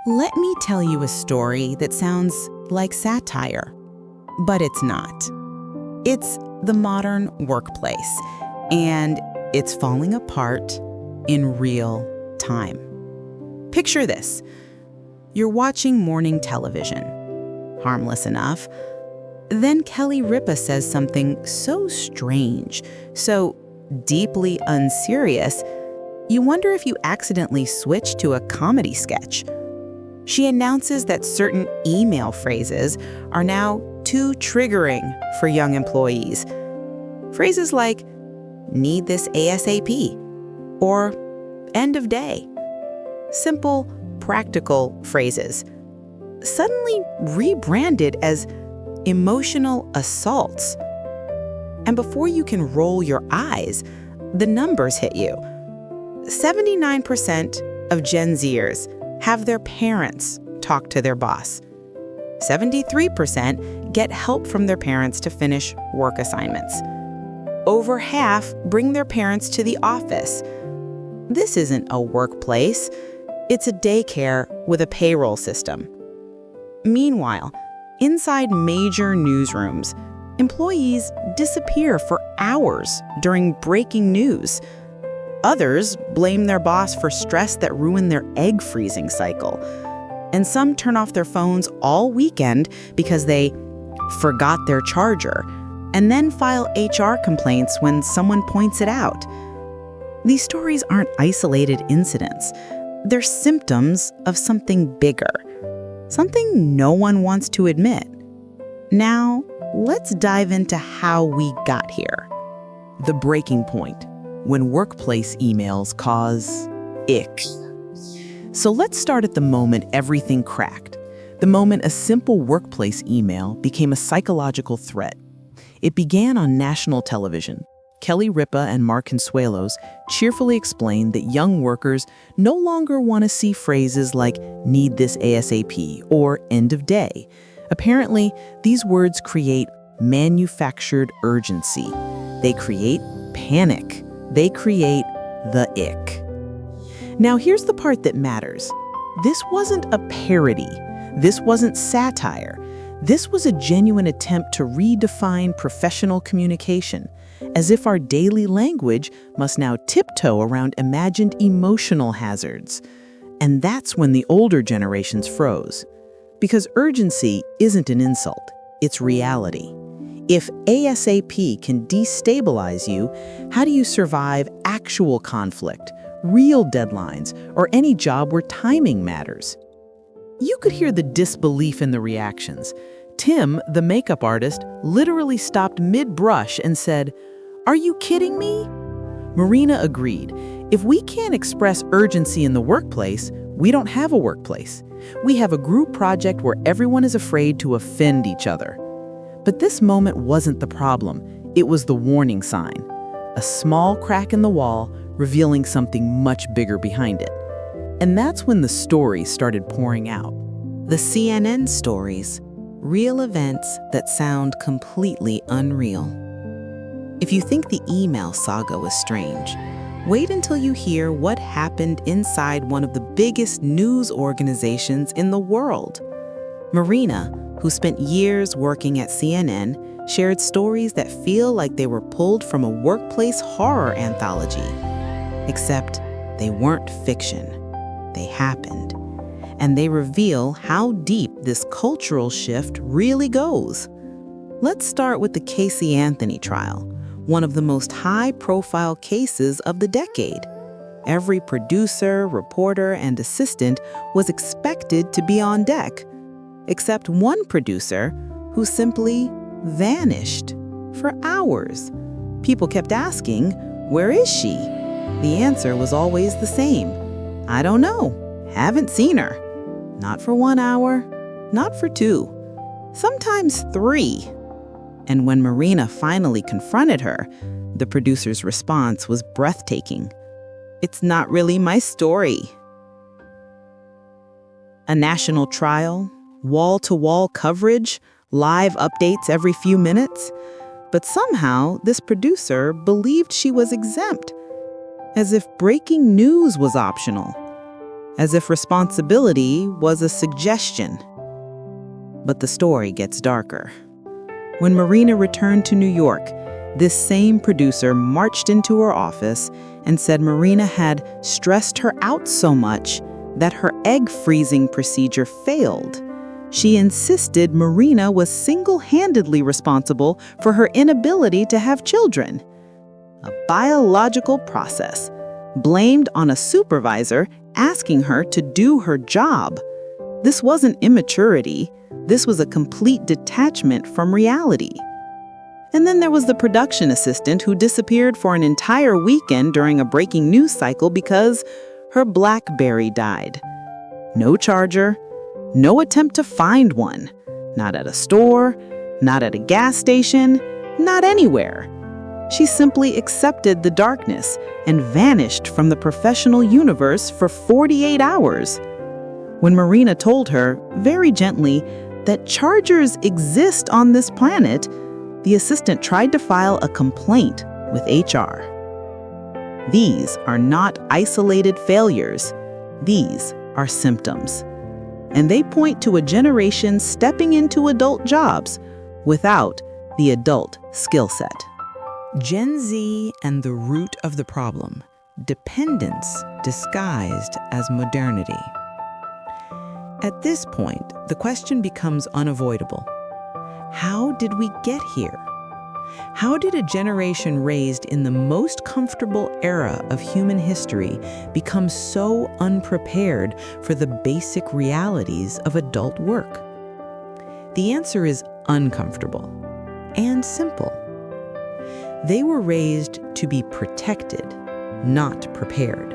Let me tell you a story that sounds like satire, but it's not. It's the modern workplace, and it's falling apart in real time. Picture this. You're watching morning television. Harmless enough. Then Kelly Ripa says something so strange, so deeply unserious, you wonder if you accidentally switched to a comedy sketch. She announces that certain email phrases are now too triggering for young employees. Phrases like, "need this ASAP," or "end of day." Simple, practical phrases, suddenly rebranded as emotional assaults. And before you can roll your eyes, the numbers hit you. 79% of Gen Zers have their parents talk to their boss. 73% get help from their parents to finish work assignments. Over half bring their parents to the office. This isn't a workplace. It's a daycare with a payroll system. Meanwhile, inside major newsrooms, employees disappear for hours during breaking news. Others blame their boss for stress that ruined their egg freezing cycle. And some turn off their phones all weekend because they forgot their charger, and then file HR complaints when someone points it out. These stories aren't isolated incidents. They're symptoms of something bigger, something no one wants to admit. Now, let's dive into how we got here. The breaking point, when workplace emails cause ick. So let's start at the moment everything cracked, the moment a simple workplace email became a psychological threat. It began on national television. Kelly Ripa and Mark Consuelos cheerfully explained that young workers no longer want to see phrases like "need this ASAP" or "end of day." Apparently, these words create manufactured urgency. They create panic. They create the ick. Now, here's the part that matters. This wasn't a parody. This wasn't satire. This was a genuine attempt to redefine professional communication, as if our daily language must now tiptoe around imagined emotional hazards. And that's when the older generations froze. Because urgency isn't an insult, it's reality. If ASAP can destabilize you, how do you survive actual conflict, real deadlines, or any job where timing matters? You could hear the disbelief in the reactions. Tim, the makeup artist, literally stopped mid-brush and said, "Are you kidding me?" Marina agreed. If we can't express urgency in the workplace, we don't have a workplace. We have a group project where everyone is afraid to offend each other. But this moment wasn't the problem. It was the warning sign. A small crack in the wall revealing something much bigger behind it. And that's when the stories started pouring out. The CNN stories, real events that sound completely unreal. If you think the email saga was strange, wait until you hear what happened inside one of the biggest news organizations in the world. Marina, who spent years working at CNN, shared stories that feel like they were pulled from a workplace horror anthology. Except they weren't fiction. They happened. And they reveal how deep this cultural shift really goes. Let's start with the Casey Anthony trial, one of the most high-profile cases of the decade. Every producer, reporter, and assistant was expected to be on deck, except one producer who simply vanished for hours. People kept asking, "Where is she?" The answer was always the same. "I don't know. Haven't seen her." Not for 1 hour, not for 2, sometimes 3. And when Marina finally confronted her, the producer's response was breathtaking. "It's not really my story." A national trial, wall-to-wall coverage, live updates every few minutes. But somehow, this producer believed she was exempt, as if breaking news was optional. as if responsibility was a suggestion. But the story gets darker. When Marina returned to New York, this same producer marched into her office and said Marina had stressed her out so much that her egg freezing procedure failed. She insisted Marina was single-handedly responsible for her inability to have children. A biological process, blamed on a supervisor asking her to do her job. This wasn't immaturity. This was a complete detachment from reality. And then there was the production assistant who disappeared for an entire weekend during a breaking news cycle because her BlackBerry died. No charger, no attempt to find one. Not at a store, not at a gas station, not anywhere. She simply accepted the darkness and vanished from the professional universe for 48 hours. When Marina told her, very gently, that chargers exist on this planet, the assistant tried to file a complaint with HR. These are not isolated failures. These are symptoms. And they point to a generation stepping into adult jobs without the adult skill set. Gen Z and the root of the problem: dependence disguised as modernity. At this point, the question becomes unavoidable. How did we get here? How did a generation raised in the most comfortable era of human history become so unprepared for the basic realities of adult work? The answer is uncomfortable and simple. They were raised to be protected, not prepared.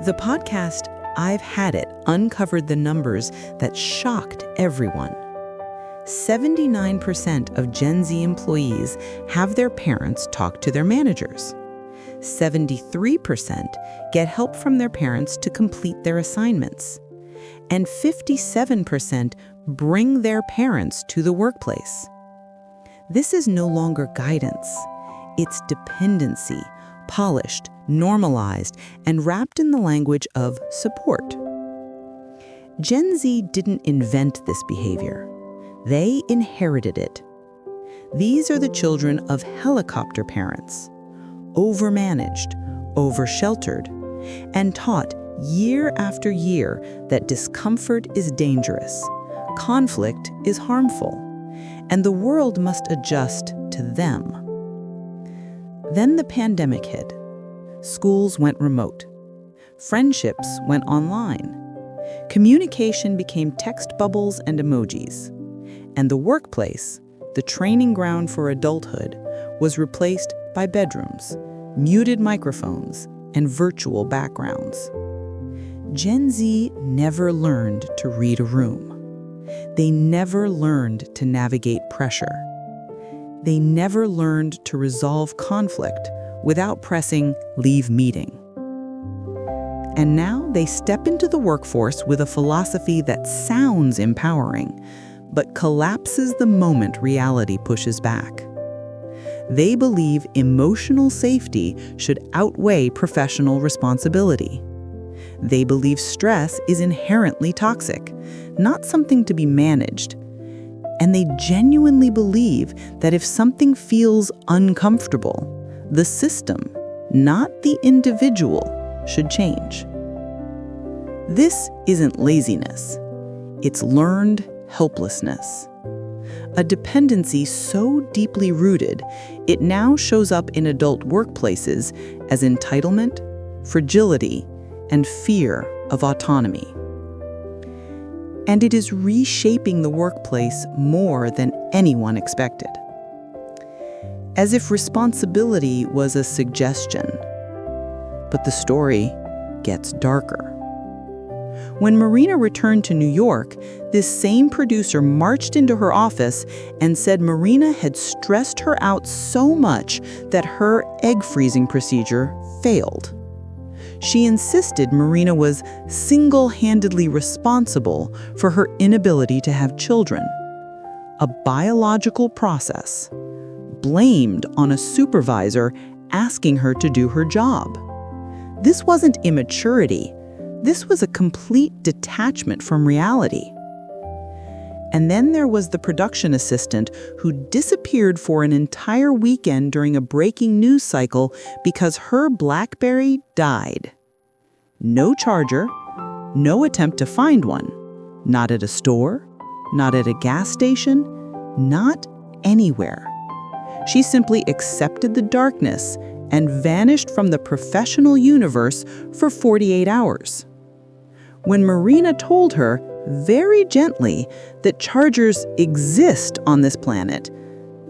The podcast I've Had It uncovered the numbers that shocked everyone. 79% of Gen Z employees have their parents talk to their managers. 73% get help from their parents to complete their assignments. And 57% bring their parents to the workplace. This is no longer guidance. It's dependency, polished, normalized, and wrapped in the language of support. Gen Z didn't invent this behavior. They inherited it. These are the children of helicopter parents, overmanaged, oversheltered, and taught year after year that discomfort is dangerous, conflict is harmful, and the world must adjust to them. Then the pandemic hit. Schools went remote. Friendships went online. Communication became text bubbles and emojis. And the workplace, the training ground for adulthood, was replaced by bedrooms, muted microphones, and virtual backgrounds. Gen Z never learned to read a room. They never learned to navigate pressure. They never learned to resolve conflict without pressing "leave meeting." And now they step into the workforce with a philosophy that sounds empowering, but collapses the moment reality pushes back. They believe emotional safety should outweigh professional responsibility. They believe stress is inherently toxic, not something to be managed. And they genuinely believe that if something feels uncomfortable, the system, not the individual, should change. This isn't laziness. It's learned helplessness. A dependency so deeply rooted, it now shows up in adult workplaces as entitlement, fragility, and fear of autonomy. And it is reshaping the workplace more than anyone expected. As if responsibility was a suggestion. But the story gets darker. When Marina returned to New York, this same producer marched into her office and said Marina had stressed her out so much that her egg freezing procedure failed. She insisted Marina was single-handedly responsible for her inability to have children. A biological process, blamed on a supervisor asking her to do her job. This wasn't immaturity. This was a complete detachment from reality. And then there was the production assistant who disappeared for an entire weekend during a breaking news cycle because her BlackBerry died. No charger, no attempt to find one. Not at a store, not at a gas station, not anywhere. She simply accepted the darkness and vanished from the professional universe for 48 hours. When Marina told her, very gently, that chargers exist on this planet,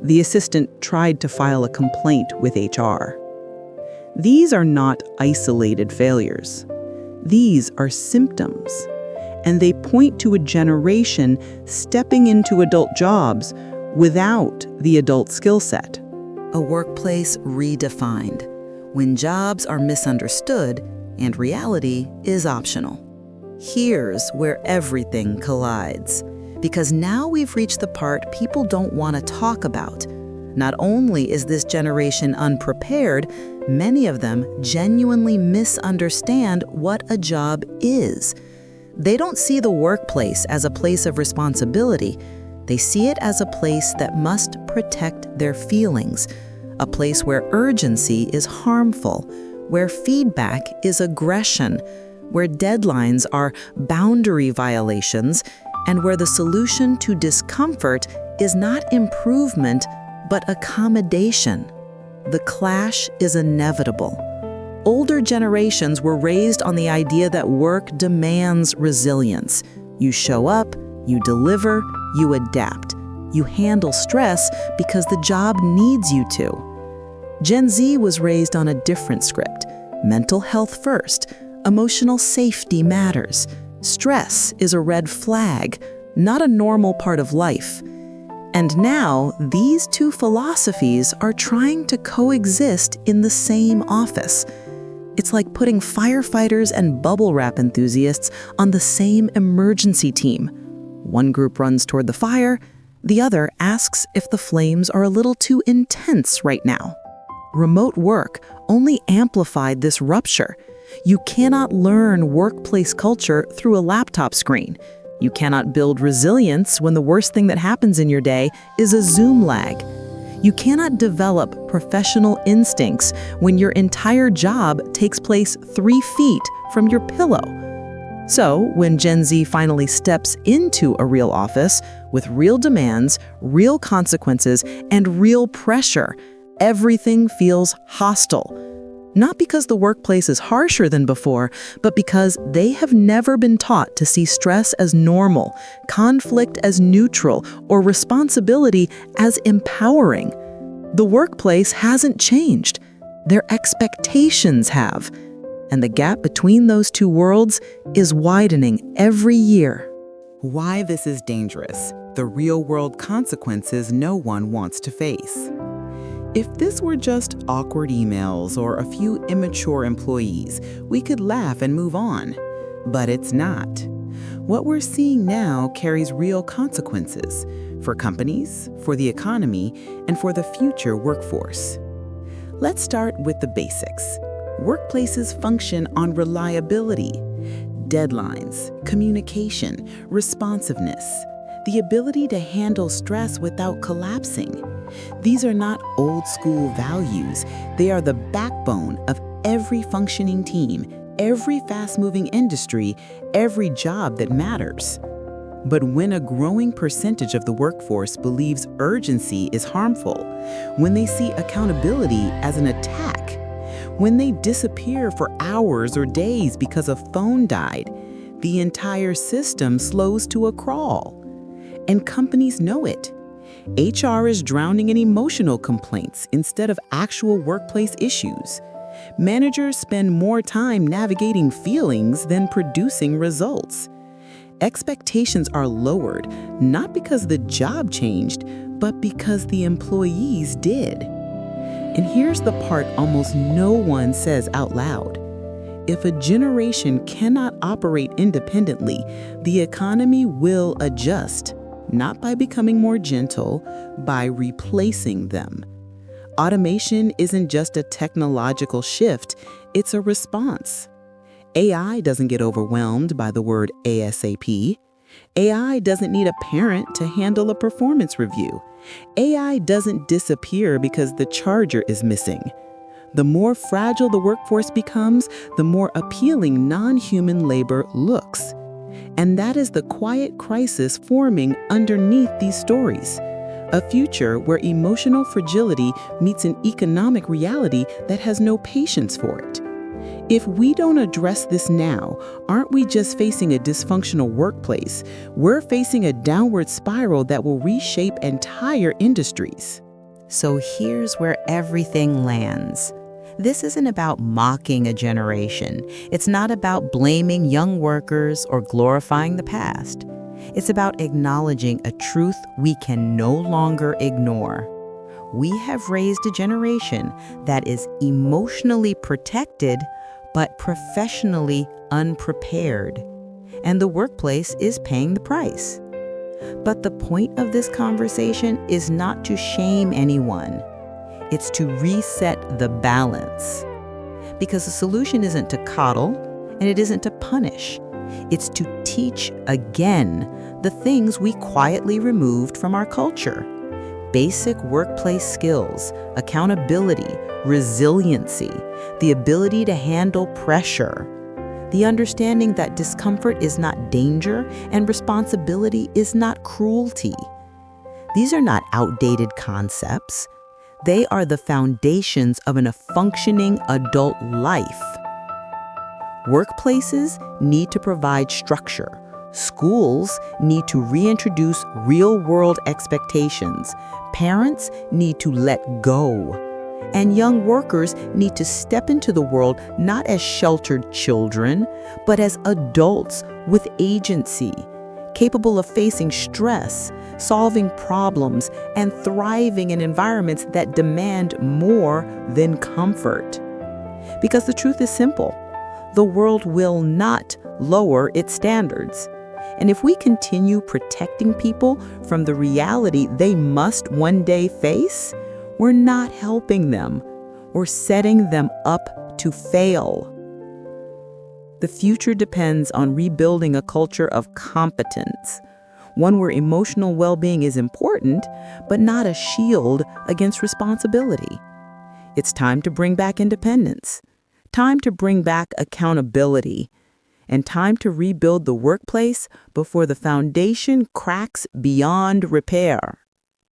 the assistant tried to file a complaint with HR. These are not isolated failures. These are symptoms, and they point to a generation stepping into adult jobs without the adult skill set. A workplace redefined, when jobs are misunderstood and reality is optional. Here's where everything collides, because now we've reached the part people don't want to talk about. Not only is this generation unprepared, many of them genuinely misunderstand what a job is. They don't see the workplace as a place of responsibility. They see it as a place that must protect their feelings, a place where urgency is harmful, where feedback is aggression, where deadlines are boundary violations, and where the solution to discomfort is not improvement, but accommodation. The clash is inevitable. Older generations were raised on the idea that work demands resilience. You show up, you deliver, you adapt. You handle stress because the job needs you to. Gen Z was raised on a different script. Mental health first. Emotional safety matters. Stress is a red flag, not a normal part of life. And now, these two philosophies are trying to coexist in the same office. It's like putting firefighters and bubble wrap enthusiasts on the same emergency team. One group runs toward the fire, the other asks if the flames are a little too intense right now. Remote work only amplified this rupture. You cannot learn workplace culture through a laptop screen. You cannot build resilience when the worst thing that happens in your day is a Zoom lag. You cannot develop professional instincts when your entire job takes place 3 feet from your pillow. So, when Gen Z finally steps into a real office with real demands, real consequences, and real pressure, everything feels hostile. Not because the workplace is harsher than before, but because they have never been taught to see stress as normal, conflict as neutral, or responsibility as empowering. The workplace hasn't changed. Their expectations have. And the gap between those two worlds is widening every year. Why this is dangerous, the real-world consequences no one wants to face. If this were just awkward emails or a few immature employees, we could laugh and move on. But it's not. What we're seeing now carries real consequences for companies, for the economy, and for the future workforce. Let's start with the basics. Workplaces function on reliability, deadlines, communication, responsiveness, the ability to handle stress without collapsing. These are not old-school values. They are the backbone of every functioning team, every fast-moving industry, every job that matters. But when a growing percentage of the workforce believes urgency is harmful, when they see accountability as an attack, when they disappear for hours or days because a phone died, the entire system slows to a crawl. And companies know it. HR is drowning in emotional complaints instead of actual workplace issues. Managers spend more time navigating feelings than producing results. Expectations are lowered, not because the job changed, but because the employees did. And here's the part almost no one says out loud. If a generation cannot operate independently, the economy will adjust, not by becoming more gentle, by replacing them. Automation isn't just a technological shift, it's a response. AI doesn't get overwhelmed by the word ASAP. AI doesn't need a parent to handle a performance review. AI doesn't disappear because the charger is missing. The more fragile the workforce becomes, the more appealing non-human labor looks. And that is the quiet crisis forming underneath these stories. A future where emotional fragility meets an economic reality that has no patience for it. If we don't address this now, aren't we just facing a dysfunctional workplace? We're facing a downward spiral that will reshape entire industries. So here's where everything lands. This isn't about mocking a generation. It's not about blaming young workers or glorifying the past. It's about acknowledging a truth we can no longer ignore. We have raised a generation that is emotionally protected, but professionally unprepared. And the workplace is paying the price. But the point of this conversation is not to shame anyone. It's to reset the balance. Because the solution isn't to coddle, and it isn't to punish. It's to teach again the things we quietly removed from our culture. Basic workplace skills, accountability, resiliency, the ability to handle pressure, the understanding that discomfort is not danger and responsibility is not cruelty. These are not outdated concepts. They are the foundations of a functioning adult life. Workplaces need to provide structure. Schools need to reintroduce real-world expectations. Parents need to let go. And young workers need to step into the world not as sheltered children, but as adults with agency, capable of facing stress, solving problems, and thriving in environments that demand more than comfort. Because the truth is simple. The world will not lower its standards. And if we continue protecting people from the reality they must one day face, we're not helping them. We're setting them up to fail. The future depends on rebuilding a culture of competence, one where emotional well-being is important, but not a shield against responsibility. It's time to bring back independence, time to bring back accountability, and time to rebuild the workplace before the foundation cracks beyond repair.